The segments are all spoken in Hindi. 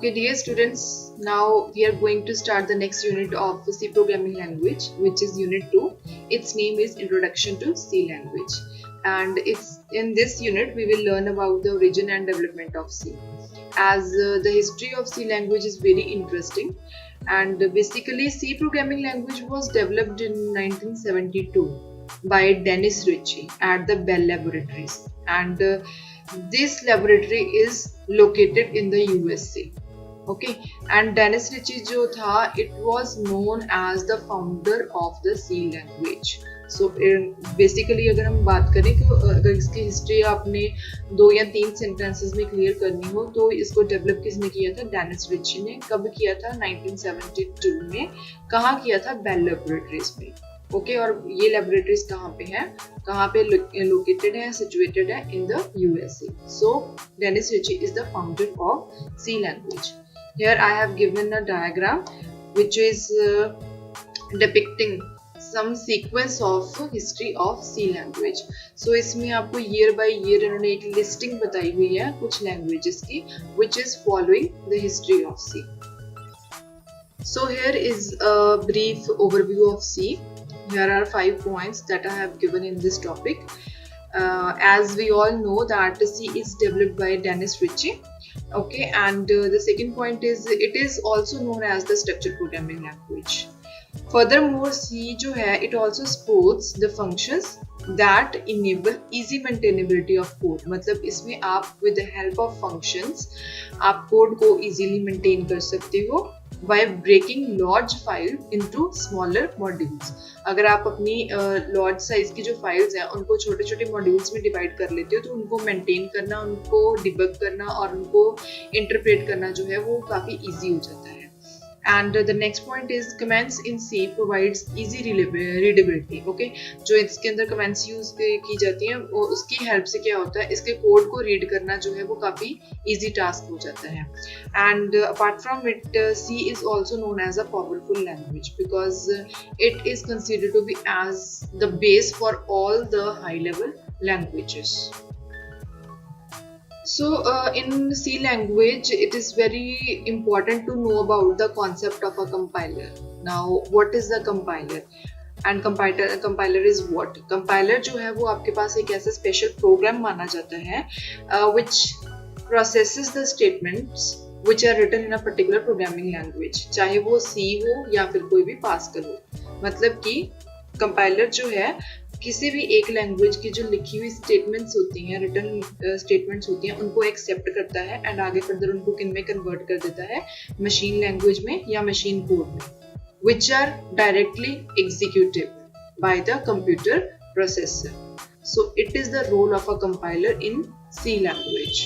Okay, dear students, now we are going to start the next unit of C programming language, which is unit 2. Its name is Introduction to C language. And it's in this unit we will learn about the origin and development of C. As the history of C language is very interesting, and basically C programming language was developed in 1972 by Dennis Ritchie at the Bell Laboratories, and this laboratory is located in the USA. Okay, and Dennis Ritchie जो था, it was known as the founder of the C language. So basically अगर हम बात करें कि अगर इसकी हिस्ट्री आपने 2 या 3 सेंटेंसेस में क्लियर करनी हो तो इसको डेवलप किसने किया था? डेनिस रिची ने। कब किया था? 1972 में। कहाँ किया था? बेल लेबोरेटरीज में। ओके, और ये लेबोरेटरीज कहाँ पे हैं? कहाँ पे लोकेटेड है? सिचुएटेड है in the USA. So Dennis Ritchie is the founder of C language. Here I have given a diagram which is depicting some sequence of history of C language. So इसमें आपको year by year इन्होंने एक listing बताई हुई है कुछ languages की, which is following the history of C. So here is a brief overview of C. Here are 5 points that I have given in this topic. As we all know that C is developed by Dennis Ritchie. Okay, and the second point is it is also known as the structured programming language. Furthermore, C जो है it also supports the functions that enable easy maintainability of code. मतलब इसमें आप with the help of functions आप code को easily maintain कर सकते हो by breaking large file into smaller modules. अगर आप अपनी large size की जो files हैं उनको छोटे छोटे modules में divide कर लेते हो तो उनको maintain करना, उनको debug करना और उनको interpret करना जो है वो काफ़ी easy हो जाता है. And the next point is commands in C provides easy readability. Okay, जो इसके अंदर commands use की जाती हैं वो उसकी help से क्या होता है, इसके कोड को read करना जो है वो काफ़ी easy task हो जाता है. And apart from it, C is also known as a powerful language because it is considered to be as the base for all the high level languages. So in C language, it is very important to know about the concept of a compiler. Now, what is the compiler? And compiler is what? Compiler जो है वो आपके पास एक ऐसा special program माना जाता है which processes the statements which are written in a particular programming language. चाहे वो C हो या फिर कोई भी Pascal हो. मतलब कि compiler जो है किसी भी एक लैंग्वेज की जो लिखी हुई स्टेटमेंट्स होती हैं, रिटन स्टेटमेंट्स होती हैं, उनको एक्सेप्ट करता है एंड आगे फर्दर उनको किन में कन्वर्ट कर देता है? मशीन लैंग्वेज में या मशीन कोड में, which are directly executable by the computer processor. So it is the role of a compiler in C language.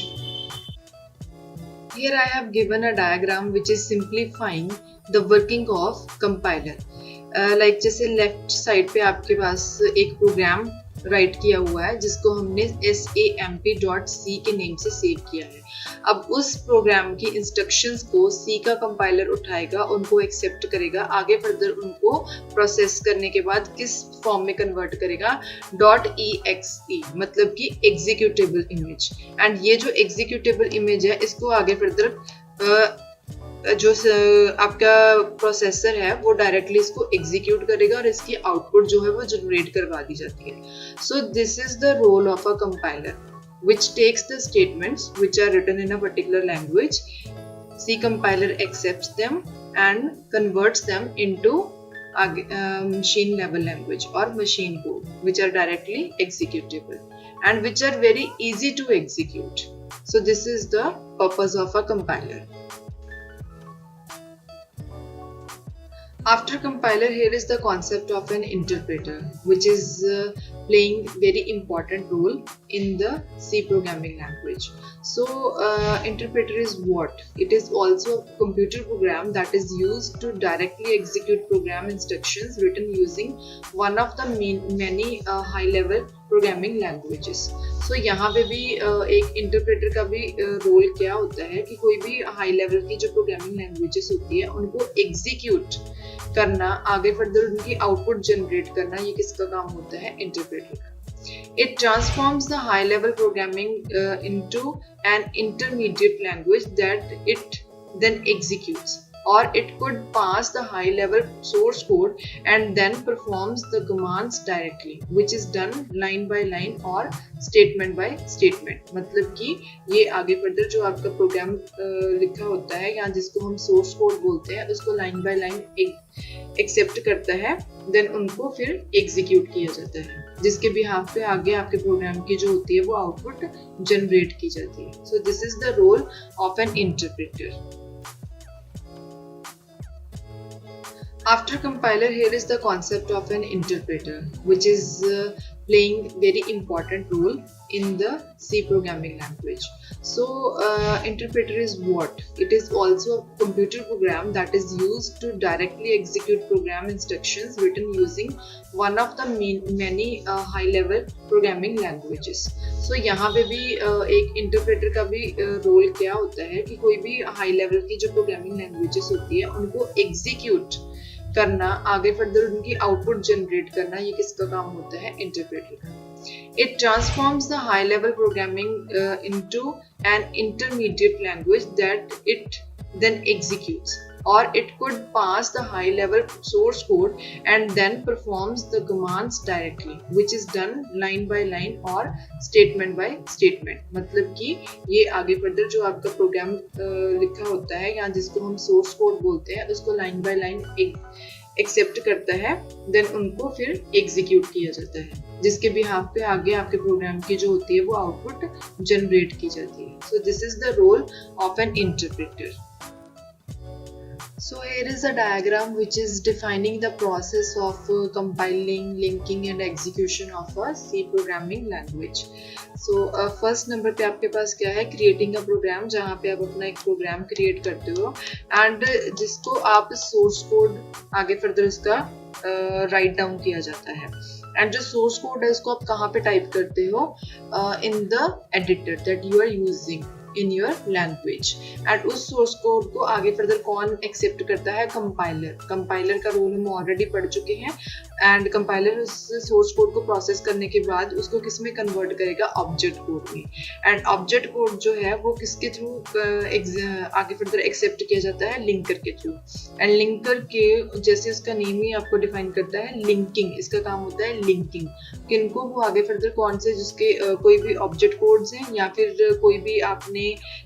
Here I have given a diagram which is simplifying the working of compiler. Like जैसे लेफ्ट साइड पे आपके पास एक प्रोग्राम राइट किया हुआ है जिसको हमने samp.c के नेम से सेव किया है. अब उस प्रोग्राम की इंस्ट्रक्शंस को C का कंपाइलर उठाएगा, उनको एक्सेप्ट करेगा, आगे फर्दर उनको प्रोसेस करने के बाद किस फॉर्म में कन्वर्ट करेगा? .exe मतलब कि एग्जीक्यूटेबल इमेज. एंड ये जो एग्जीक्यूटेबल इमेज है इसको आगे फर्दर जो आपका प्रोसेसर है वो डायरेक्टली इसको एग्जीक्यूट करेगा और इसकी आउटपुट जो है वो जनरेट करवा दी जाती है. So this is the role of a compiler which takes the statements which are written in a particular language. C compiler accepts them and converts them into machine level language or machine code which are directly executable and which are very easy to execute. So this is the purpose of a compiler. After compiler, here is the concept of an interpreter, which is playing very important role in the C programming language. So interpreter is what? It is also a computer program that is used to directly execute program instructions written using one of the many high-level programming languages. So यहाँ पे भी एक इंटरप्रेटर का भी रोल क्या होता है कि कोई भी हाई लेवल की जो प्रोग्रामिंग लैंग्वेजेस होती है उनको एग्जीक्यूट करना, आगे फर्दर उनकी आउटपुट जनरेट करना, ये किसका काम होता है? इंटरप्रेटर का. It transforms the high level programming into an intermediate language that it then executes, or it could pass the high level source code and then performs the commands directly, which is done line by line or statement by statement. मतलब कि ये आगे फर्दर जो आपका प्रोग्राम लिखा होता है या जिसको हम सोर्स कोड बोलते हैं उसको लाइन बाय लाइन एक्सेप्ट करता है, देन उनको फिर एग्जीक्यूट किया जाता है, जिसके बिहाफ पे आगे आपके प्रोग्राम की जो होती है वो आउटपुट जनरेट की जाती है. So this is the role of an interpreter. After compiler, here is the concept of an interpreter, which is playing very important role in the C programming language. So interpreter is what? It is also a computer program that is used to directly execute program instructions written using one of the many high level programming languages. So यहाँ पे भी एक इंटरप्रेटर का भी रोल क्या होता है कि कोई भी हाई लेवल की जो प्रोग्रामिंग लैंग्वेजेस होती है उनको एग्जीक्यूट करना, आगे फर्दर उनकी आउटपुट जनरेट करना, ये किसका काम होता है? इंटरप्रेटर का. It transforms the high level programming into an intermediate language that it then executes, or it could pass the high level source code and then performs the commands directly, which is done line by line or statement by statement. मतलब कि ये आगे फर्दर जो आपका प्रोग्राम लिखा होता है या जिसको हम सोर्स कोड बोलते हैं उसको लाइन बाय लाइन एक्सेप्ट करता है, देन उनको फिर एग्जीक्यूट किया जाता है, जिसके बिहाफ पे आगे आपके प्रोग्राम की जो होती है वो आउटपुट जनरेट की जाती है. So this is the role of an interpreter. So here is a diagram which is defining the process of compiling, linking and execution of a C programming language. So first number पे आपके पास क्या है? Creating a program, जहाँ पे आप अपना एक प्रोग्राम क्रिएट करते हो and जिसको आप सोर्स कोड आगे फर्दर उसका राइट डाउन किया जाता है. एंड जो सोर्स कोड है उसको आप कहाँ पे टाइप करते हो? In the editor that you are using in your language. And उस सोर्स कोड को आगे फर्दर कौन एक्सेप्ट करता है? कंपाइलर. कंपाइलर का रोल हम ऑलरेडी पढ़ चुके हैं. एंड कंपाइलर उस सोर्स कोड को प्रोसेस करने के बाद उसको किस में कन्वर्ट करेगा? ऑब्जेक्ट कोड में. एंड ऑब्जेक्ट कोड जो है वो किसके थ्रू आगे फर्दर एक्सेप्ट किया जाता है? लिंकर के थ्रू. एंड लिंकर के जैसे उसका नेम ही आपको डिफाइन करता है, लिंकिंग. इसका काम होता है लिंकिंग. किनको? वो आगे फर्दर कौन से जिसके कोई भी ऑब्जेक्ट कोड्स हैं या फिर कोई भी आपने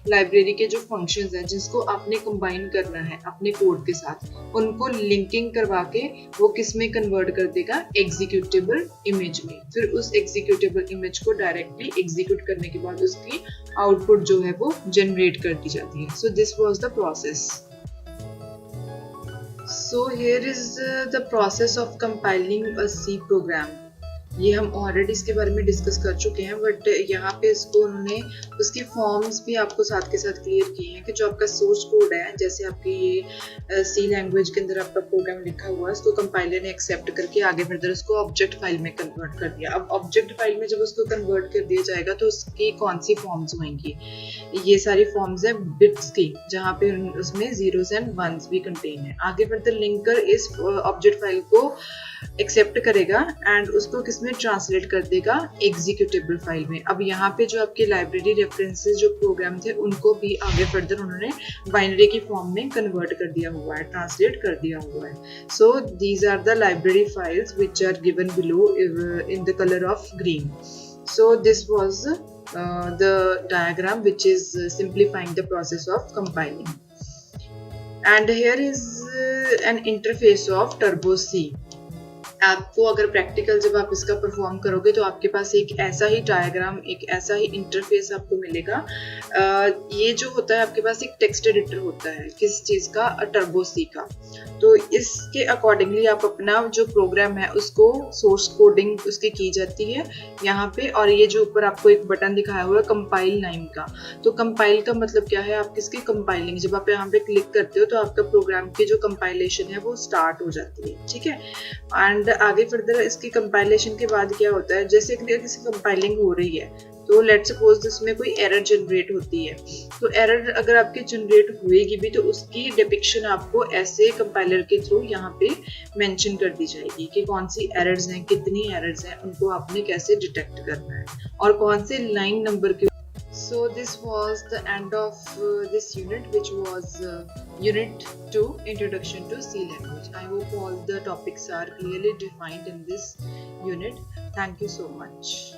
लाइब्रेरी के जो फंक्शंस हैं जिसको आपने कंबाइन करना है अपने कोड के साथ, उनको लिंकिंग करवा के वो किस में कन्वर्ट कर देगा? एग्जीक्यूटेबल इमेज में. फिर उस एग्जीक्यूटेबल इमेज को डायरेक्टली एग्जीक्यूट करने के बाद उसकी आउटपुट जो है वो जनरेट कर दी जाती है. So this was the process. So here is the process of compiling a C program. ये हम ऑलरेडी इसके बारे में डिस्कस कर चुके हैं, बट यहाँ पे इसको उन्होंने उसकी फॉर्म्स भी आपको साथ के साथ क्लियर किए हैं कि जो आपका सोर्स कोड है, जैसे आपकी ये सी लैंग्वेज के अंदर आपका प्रोग्राम लिखा हुआ है, उसको कंपाइलर ने एक्सेप्ट करके आगे फर्दर उसको ऑब्जेक्ट फाइल में कन्वर्ट कर दिया. अब ऑब्जेक्ट फाइल में जब उसको कन्वर्ट कर दिया जाएगा तो उसकी कौन सी फॉर्म्स होंगी? ये सारी फॉर्म्स है बिट्स की, जहाँ पे उसमें जीरोस एंड वंस भी कंटेन है. आगे फर्दर लिंकर इस ऑब्जेक्ट फाइल को एक्सेप्ट करेगा एंड उसको किसमें ट्रांसलेट कर देगा? एग्जीक्यूटेबल फाइल में. अब यहाँ पे जो आपके लाइब्रेरी रेफरेंसेस जो प्रोग्राम थे उनको भी आगे फर्दर उन्होंने बाइनरी की फॉर्म में कन्वर्ट कर दिया हुआ है, ट्रांसलेट कर दिया हुआ है. So these are the library files which are given below in the colour of green. So this was the diagram which is simplifying the process of compiling. And here is an interface of Turbo C. आपको अगर प्रैक्टिकल जब आप इसका परफॉर्म करोगे तो आपके पास एक ऐसा ही डायग्राम, एक ऐसा ही इंटरफेस आपको मिलेगा. ये जो होता है आपके पास एक टेक्स्ट एडिटर होता है, किस चीज़ का? टर्बो सी का. तो इसके अकॉर्डिंगली आप अपना जो प्रोग्राम है उसको सोर्स कोडिंग उसकी की जाती है यहाँ पे. और ये जो ऊपर आपको एक बटन दिखाया हुआ है कंपाइल नाम का, तो कंपाइल का मतलब क्या है? आप किसकी कंपाइलिंग, जब आप यहाँ पे क्लिक करते हो तो आपका प्रोग्राम की जो कंपाइलेशन है वो स्टार्ट हो जाती है. ठीक है. एंड आगे फर्दर इसकी कंपाइलेशन के बाद क्या होता है? जैसे किसी कंपाइलिंग हो रही है तो लेट सपोज इसमें कोई एरर जनरेट होती है, तो एरर अगर आपकी जनरेट हुएगी भी तो उसकी डिपिक्शन आपको ऐसे कंपाइलर के थ्रू यहाँ पे मेंशन कर दी जाएगी कि कौन सी एरर्स हैं, कितनी एरर्स हैं, उनको आपने कैसे डिटेक्ट करना है और कौन से लाइन नंबर के. So this was the end of this unit, which was Unit 2, Introduction to C Language. I hope all the topics are clearly defined in this unit. Thank you so much.